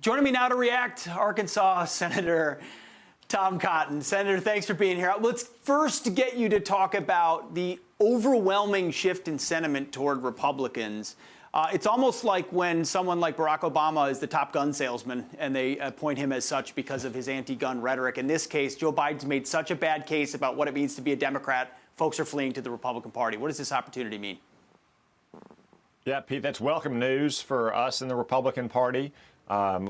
Joining me now to react, Arkansas Senator Tom Cotton. Senator, thanks for being here. Let's first get you to talk about the overwhelming shift in sentiment toward Republicans. It's almost like when someone like Barack Obama is the top gun salesman and they appoint him as such because of his anti-gun rhetoric. In this case, Joe Biden's made such a bad case about what it means to be a Democrat. Folks are fleeing to the Republican Party. What does this opportunity mean? Yeah, Pete, that's welcome news for us in the Republican Party.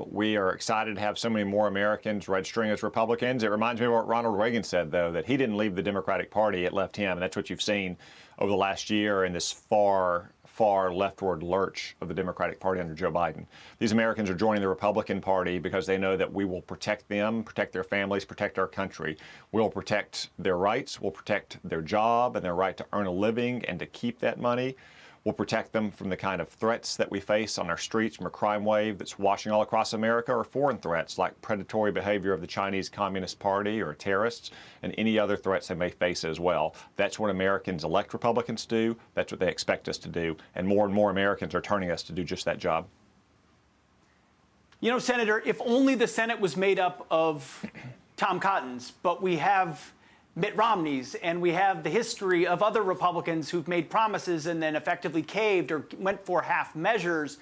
We are excited to have so many more Americans registering as Republicans. It reminds me of what Ronald Reagan said, though, that he didn't leave the Democratic Party, it left him. And that's what you've seen over the last year in this far leftward lurch of the Democratic Party under Joe Biden. These Americans are joining the Republican Party because they know that we will protect them, protect their families, protect our country. We'll protect their rights, we'll protect their job and their right to earn a living and to keep that money. We'll protect them from the kind of threats that we face on our streets from a crime wave that's washing all across America, or foreign threats like predatory behavior of the Chinese Communist Party or terrorists and any other threats they may face as well. That's what Americans elect Republicans to do. That's what they expect us to do. And more Americans are turning us to do just that job. You know, Senator, if only the Senate was made up of Tom Cottons, but we have Mitt Romney's, and we have the history of other Republicans who've made promises and then effectively caved or went for half measures.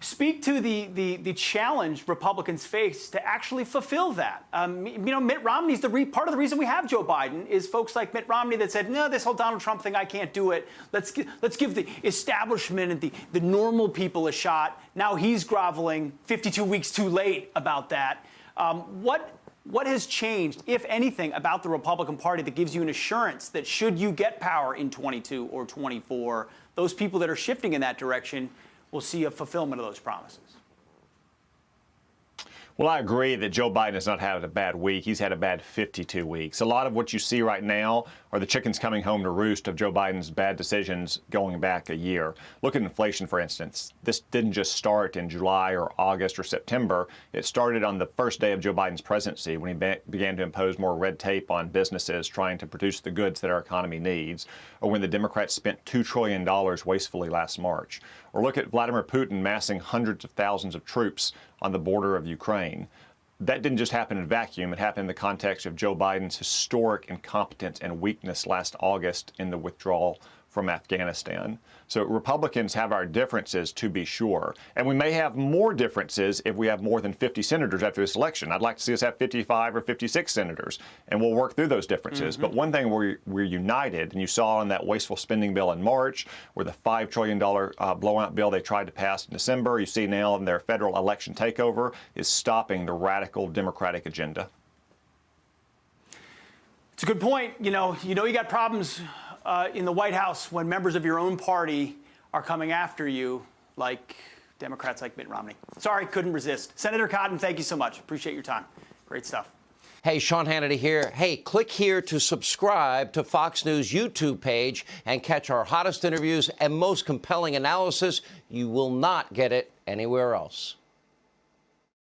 Speak to the challenge Republicans face to actually fulfill that. You know, Mitt Romney's part of the reason we have Joe Biden is folks like Mitt Romney that said, no, this whole Donald Trump thing, I can't do it. Let's give the establishment and the normal people a shot. Now he's groveling 52 weeks too late about that. What has changed, if anything, about the Republican Party that gives you an assurance that should you get power in 22 or 24, those people that are shifting in that direction will see a fulfillment of those promises? Well, I agree that Joe Biden has not had a bad week. He's had a bad 52 weeks. A lot of what you see right now are the chickens coming home to roost of Joe Biden's bad decisions going back a year. Look at inflation, for instance. This didn't just start in July or August or September. It started on the first day of Joe Biden's presidency when he began to impose more red tape on businesses trying to produce the goods that our economy needs, or when the Democrats spent $2 trillion wastefully last March. Or look at Vladimir Putin massing hundreds of thousands of troops on the border of Ukraine. That didn't just happen in a vacuum. It happened in the context of Joe Biden's historic incompetence and weakness last August in the withdrawal from Afghanistan. So Republicans have our differences, to be sure. And we may have more differences if we have more than 50 senators after this election. I'd like to see us have 55 or 56 senators, and we'll work through those differences. But one thing we're united, and you saw in that wasteful spending bill in March, or the $5 trillion blowout bill they tried to pass in December, you see now in their federal election takeover, is stopping the radical Democratic agenda. It's a good point. You know you got problems in the White House when members of your own party are coming after you, like Democrats like Mitt Romney. Sorry, couldn't resist. Senator Cotton, thank you so much. Appreciate your time. Great stuff. Hey, Sean Hannity here. Hey, click here to subscribe to Fox News YouTube page and catch our hottest interviews and most compelling analysis. You will not get it anywhere else.